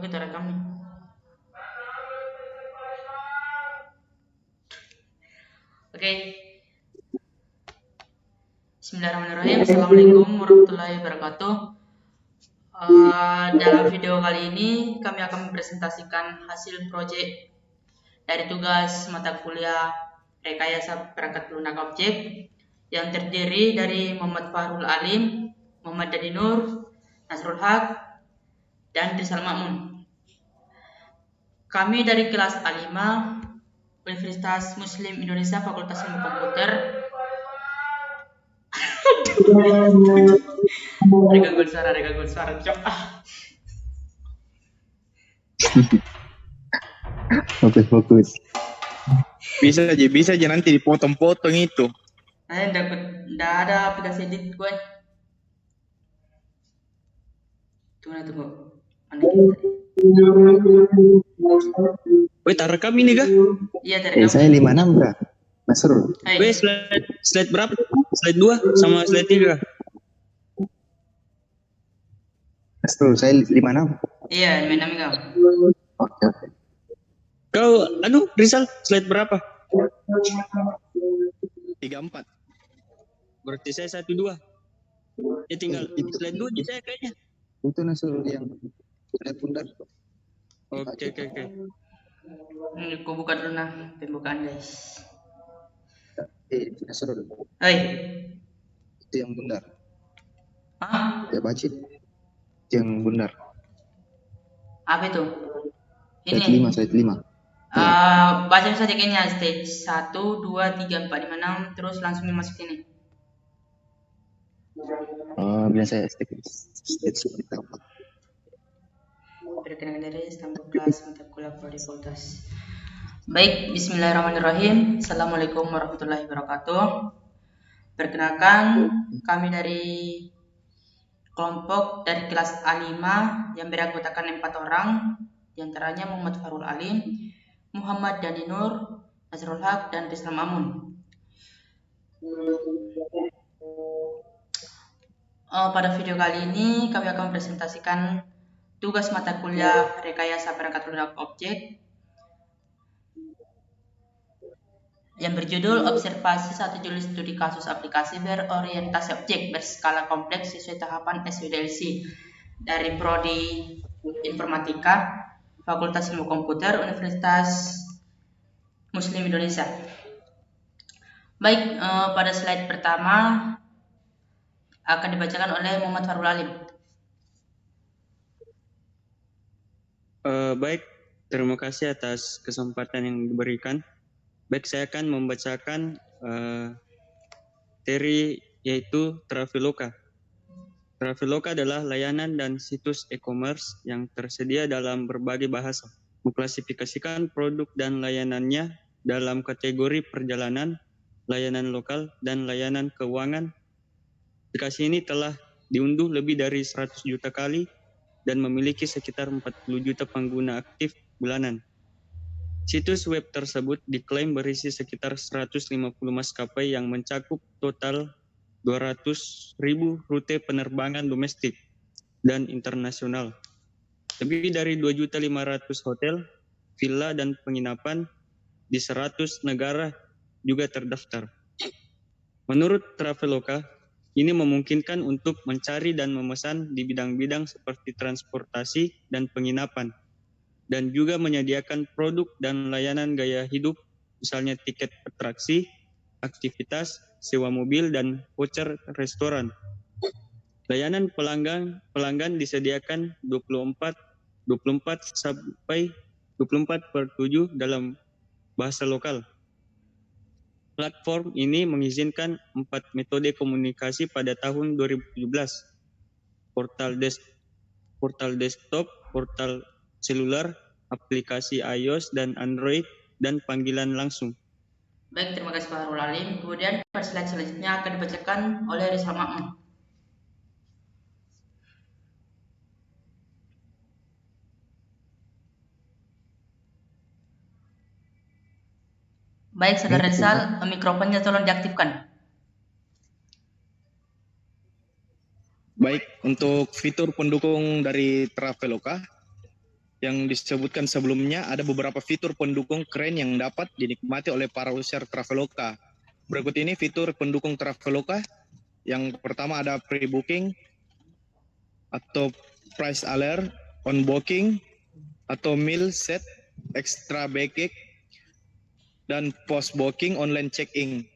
kita rekam nih. Oke. Bismillahirrahmanirrahim. Assalamualaikum warahmatullahi wabarakatuh. Dalam video kali ini kami akan mempresentasikan hasil proyek dari tugas mata kuliah rekayasa perangkat lunak objek yang terdiri dari Muhammad Fahrul Alim, Muhammad Dani Nur, Nasrul Haq, dan Rizal Ma'mun. Kami dari kelas A5 Universitas Muslim Indonesia Fakultas Ilmu Komputer. Ada gangguan suara, cok. Fokus. Bisa aja nanti dipotong-potong itu. Nggak ada aplikasi edit gue. Tunggu. Woi, terekam ini kah? Iya, terekam. Saya 56 kah? Nasrul. Woi, slide berapa? Slide 2 sama slide 3 kah? Nasrul, saya 56. Iya, 56 kau. Oke. Kau, Rizal, slide berapa? 34. Berarti saya 12. Ya tinggal slide 2 di saya kayaknya. Itu Nasrul yang slide bundar. Oke. Ini aku buka dulu nah pembukaan guys. Nasrul. Hai. Itu yang bundar. Hah? Ya baca. Itu yang bundar. Apa itu? Ini. Slide 5. Baca saja kayaknya stage 1, 2, 3, 4, 5, 6 terus langsung masuk sini. Biasa stage 4. Perkenalkan diri, stempel kelas, mata kuliah prodi fakultas. Baik, bismillahirrahmanirrahim. Assalamualaikum warahmatullahi wabarakatuh. Perkenalkan, kami dari kelompok dari kelas A5 yang beranggotakan 4 orang, diantaranya Muhammad Fahrul Alim, Muhammad Dani Nur, Nasrul Haq, dan Rizal Ma'mun. Pada video kali ini kami akan mempresentasikan tugas mata kuliah rekayasa perangkat lunak objek yang berjudul Observasi satu judul studi kasus aplikasi berorientasi objek berskala kompleks sesuai tahapan SWDLC dari Prodi Informatika Fakultas Ilmu Komputer Universitas Muslim Indonesia. Baik, pada slide pertama akan dibacakan oleh Muhammad Fahrul Alim. Baik, terima kasih atas kesempatan yang diberikan. Baik, saya akan membacakan materi yaitu Traveloka. Traveloka adalah layanan dan situs e-commerce yang tersedia dalam berbagai bahasa, mengklasifikasikan produk dan layanannya dalam kategori perjalanan, layanan lokal, dan layanan keuangan. Aplikasi ini telah diunduh lebih dari 100 juta kali dan memiliki sekitar 40 juta pengguna aktif bulanan. Situs web tersebut diklaim berisi sekitar 150 maskapai yang mencakup total 200.000 rute penerbangan domestik dan internasional. Lebih dari 2.500.000 hotel, villa, dan penginapan di 100 negara juga terdaftar. Menurut Traveloka, ini memungkinkan untuk mencari dan memesan di bidang-bidang seperti transportasi dan penginapan, dan juga menyediakan produk dan layanan gaya hidup, misalnya tiket atraksi, aktivitas, sewa mobil, dan voucher restoran. Layanan pelanggan disediakan 24 sampai 24/7 dalam bahasa lokal. Platform ini mengizinkan 4 metode komunikasi pada tahun 2017. Portal desktop, portal seluler, aplikasi iOS dan Android, dan panggilan langsung. Baik, terima kasih Pak Fahrul Alim. Kemudian pada slide selanjutnya akan dibacakan oleh Rizal Ma'mun. Baik, Saudara Rizal, mikrofonnya tolong diaktifkan. Baik, untuk fitur pendukung dari Traveloka, yang disebutkan sebelumnya, ada beberapa fitur pendukung keren yang dapat dinikmati oleh para user Traveloka. Berikut ini fitur pendukung Traveloka. Yang pertama ada pre-booking atau price alert, on booking atau meal set, extra basic, dan post booking online check-in.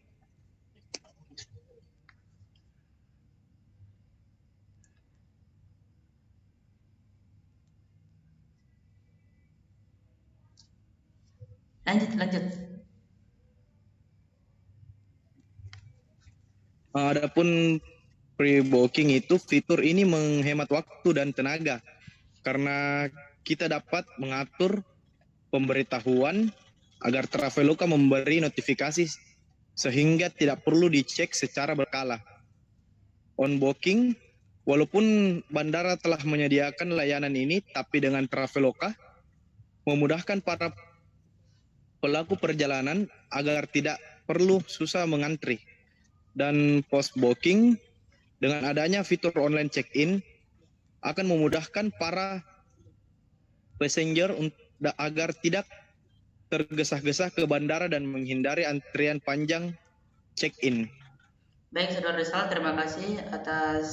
Lanjut. Adapun pre-booking itu, fitur ini menghemat waktu dan tenaga karena kita dapat mengatur pemberitahuan agar Traveloka memberi notifikasi sehingga tidak perlu dicek secara berkala. On booking, walaupun bandara telah menyediakan layanan ini, tapi dengan Traveloka memudahkan para pelaku perjalanan agar tidak perlu susah mengantri. Dan post booking, dengan adanya fitur online check-in akan memudahkan para passenger agar tidak tergesa-gesa ke bandara dan menghindari antrian panjang check-in. Baik, Saudara Rizal, terima kasih atas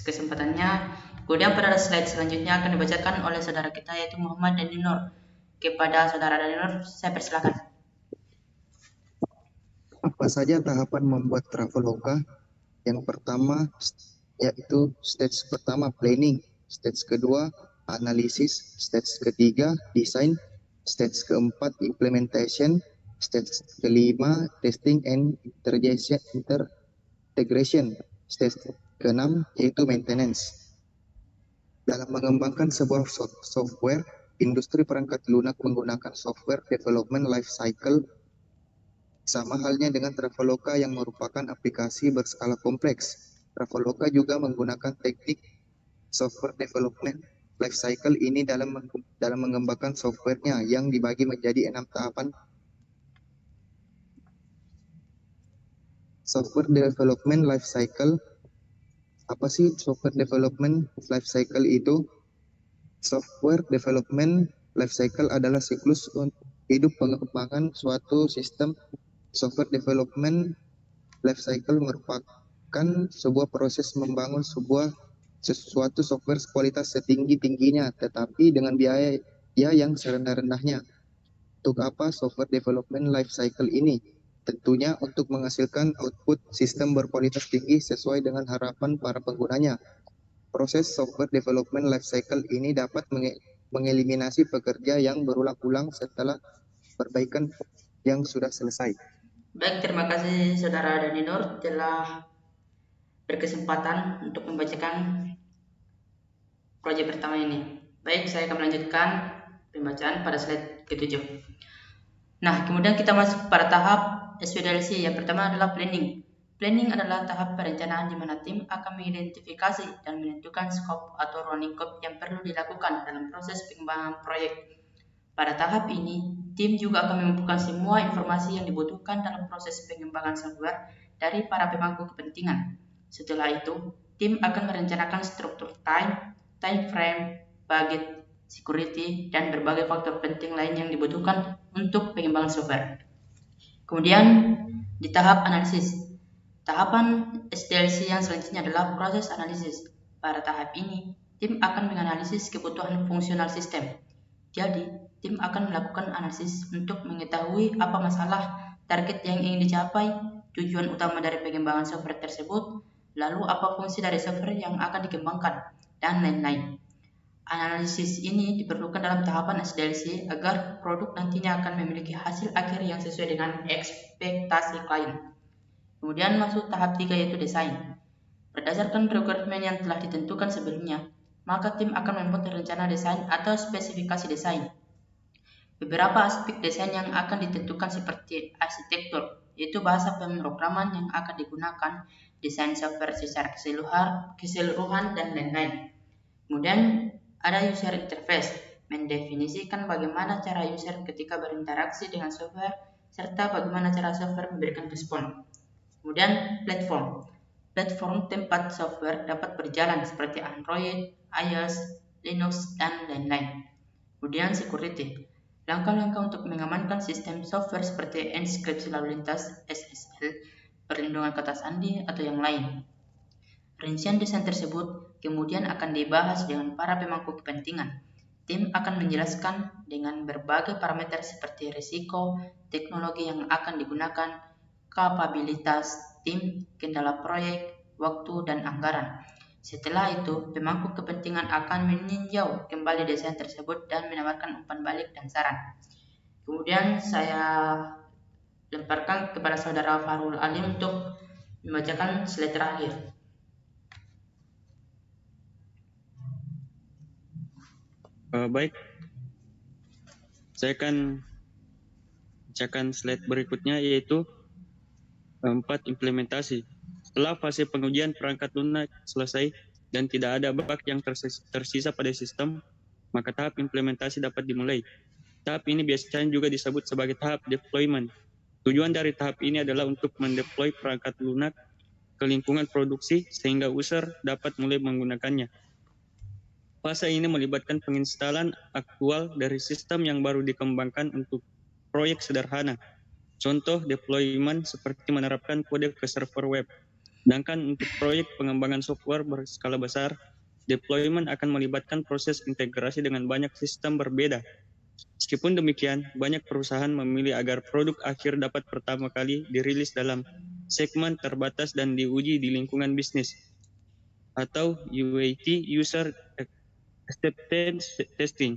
kesempatannya. Kemudian pada slide selanjutnya akan dibacakan oleh saudara kita yaitu Muhammad Dhani Nur. Kepada saudara Dhani Nur, saya persilakan. Apa saja tahapan membuat Traveloka? Yang pertama yaitu stage pertama planning, stage kedua analisis, stage ketiga design, stage keempat implementation, stage kelima testing and integration, stage keenam yaitu maintenance. Dalam mengembangkan sebuah software, industri perangkat lunak menggunakan software development life cycle. Sama halnya dengan Traveloka yang merupakan aplikasi berskala kompleks. Traveloka juga menggunakan teknik software development life cycle ini dalam mengembangkan softwarenya yang dibagi menjadi 6 tahapan. Software development life cycle. Apa sih software development life cycle itu? Software development life cycle adalah siklus hidup pengembangan suatu sistem. Software development life cycle merupakan sebuah proses membangun sesuatu software kualitas setinggi-tingginya, tetapi dengan biaya yang serendah-rendahnya. Untuk apa software development life cycle ini? Tentunya untuk menghasilkan output sistem berkualitas tinggi sesuai dengan harapan para penggunanya. Proses software development life cycle ini dapat mengeliminasi pekerja yang berulang-ulang setelah perbaikan yang sudah selesai. Baik, terima kasih saudara Dhani Nur telah berkesempatan untuk membacakan proyek pertama ini. Baik, saya akan melanjutkan pembacaan pada slide ke-7. Nah, kemudian kita masuk pada tahap SPDLC. Yang pertama adalah planning. Planning adalah tahap perencanaan di mana tim akan mengidentifikasi dan menentukan skop atau running code yang perlu dilakukan dalam proses pengembangan proyek. Pada tahap ini, tim juga akan mengumpulkan semua informasi yang dibutuhkan dalam proses pengembangan software dari para pemangku kepentingan. Setelah itu, tim akan merencanakan struktur time frame, budget, security, dan berbagai faktor penting lain yang dibutuhkan untuk pengembangan software. Kemudian, di tahap analisis. Tahapan SDLC yang selanjutnya adalah proses analisis. Pada tahap ini, tim akan menganalisis kebutuhan fungsional sistem. Jadi, tim akan melakukan analisis untuk mengetahui apa masalah, target yang ingin dicapai, tujuan utama dari pengembangan software tersebut, lalu apa fungsi dari software yang akan dikembangkan, dan lain-lain. Analisis ini diperlukan dalam tahapan SDLC agar produk nantinya akan memiliki hasil akhir yang sesuai dengan ekspektasi klien. Kemudian masuk tahap 3 yaitu desain. Berdasarkan requirement yang telah ditentukan sebelumnya, maka tim akan membuat rencana desain atau spesifikasi desain. Beberapa aspek desain yang akan ditentukan seperti arsitektur, yaitu bahasa pemrograman yang akan digunakan, desain software secara keseluruhan, dan lain-lain. Kemudian ada user interface, mendefinisikan bagaimana cara user ketika berinteraksi dengan software, serta bagaimana cara software memberikan respon. Kemudian platform tempat software dapat berjalan seperti Android, iOS, Linux, dan lain-lain. Kemudian security. Langkah-langkah untuk mengamankan sistem software seperti enkripsi lalu lintas SSL, perlindungan kata sandi, atau yang lain. Rincian desain tersebut kemudian akan dibahas dengan para pemangku kepentingan. Tim akan menjelaskan dengan berbagai parameter seperti risiko, teknologi yang akan digunakan, kapabilitas tim, kendala proyek, waktu, dan anggaran. Setelah itu, pemangku kepentingan akan meninjau kembali desain tersebut dan menawarkan umpan balik dan saran. Kemudian saya lemparkan kepada saudara Farul Ali untuk membacakan slide terakhir. Baik, saya akan bacakan slide berikutnya, yaitu 4 implementasi. Setelah fase pengujian perangkat lunak selesai dan tidak ada bug yang tersisa pada sistem, maka tahap implementasi dapat dimulai. Tahap ini biasanya juga disebut sebagai tahap deployment. Tujuan dari tahap ini adalah untuk mendeploy perangkat lunak ke lingkungan produksi sehingga user dapat mulai menggunakannya. Fase ini melibatkan penginstalan aktual dari sistem yang baru dikembangkan untuk proyek sederhana. Contoh deployment seperti menerapkan kode ke server web. Sedangkan untuk proyek pengembangan software berskala besar, deployment akan melibatkan proses integrasi dengan banyak sistem berbeda. Meskipun demikian, banyak perusahaan memilih agar produk akhir dapat pertama kali dirilis dalam segmen terbatas dan diuji di lingkungan bisnis, atau UAT, User Acceptance Testing.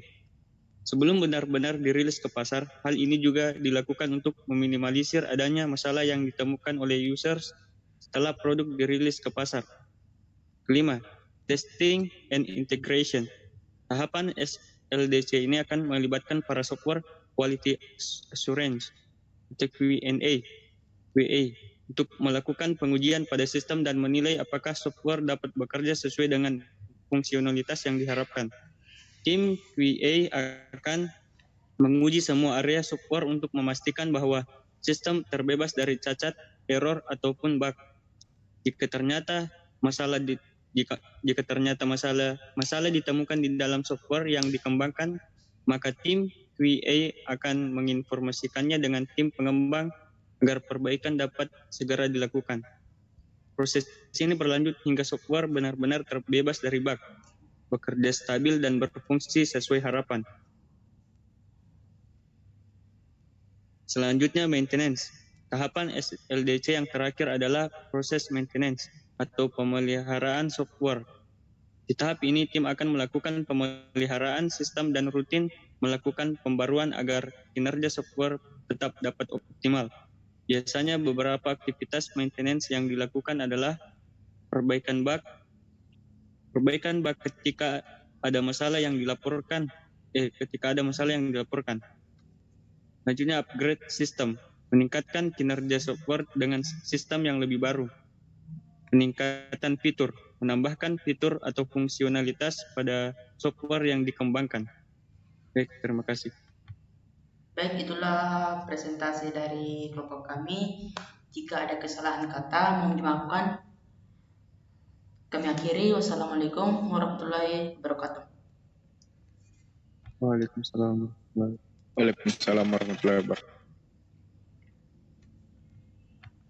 Sebelum benar-benar dirilis ke pasar, hal ini juga dilakukan untuk meminimalisir adanya masalah yang ditemukan oleh users setelah produk dirilis ke pasar. Kelima, testing and integration. Tahapan SLDC ini akan melibatkan para software quality assurance atau Q&A untuk melakukan pengujian pada sistem dan menilai apakah software dapat bekerja sesuai dengan fungsionalitas yang diharapkan. Tim QA akan menguji semua area software untuk memastikan bahwa sistem terbebas dari cacat, error, ataupun bug. Jika ternyata masalah ditemukan di dalam software yang dikembangkan, maka tim QA akan menginformasikannya dengan tim pengembang agar perbaikan dapat segera dilakukan. Proses ini berlanjut hingga software benar-benar terbebas dari bug, bekerja stabil dan berfungsi sesuai harapan. Selanjutnya, maintenance. Tahapan SLDC yang terakhir adalah proses maintenance atau pemeliharaan software. Di tahap ini, tim akan melakukan pemeliharaan sistem dan rutin melakukan pembaruan agar kinerja software tetap dapat optimal. Biasanya beberapa aktivitas maintenance yang dilakukan adalah perbaikan bug ketika ada masalah yang dilaporkan. Selanjutnya, upgrade sistem, meningkatkan kinerja software dengan sistem yang lebih baru. Peningkatan fitur, menambahkan fitur atau fungsionalitas pada software yang dikembangkan. Baik, terima kasih. Baik, itulah presentasi dari kelompok kami. Jika ada kesalahan kata, mohon dimaafkan. Kami akhiri. Wassalamualaikum warahmatullahi wabarakatuh. Waalaikumsalam. Waalaikumsalam warahmatullahi wabarakatuh.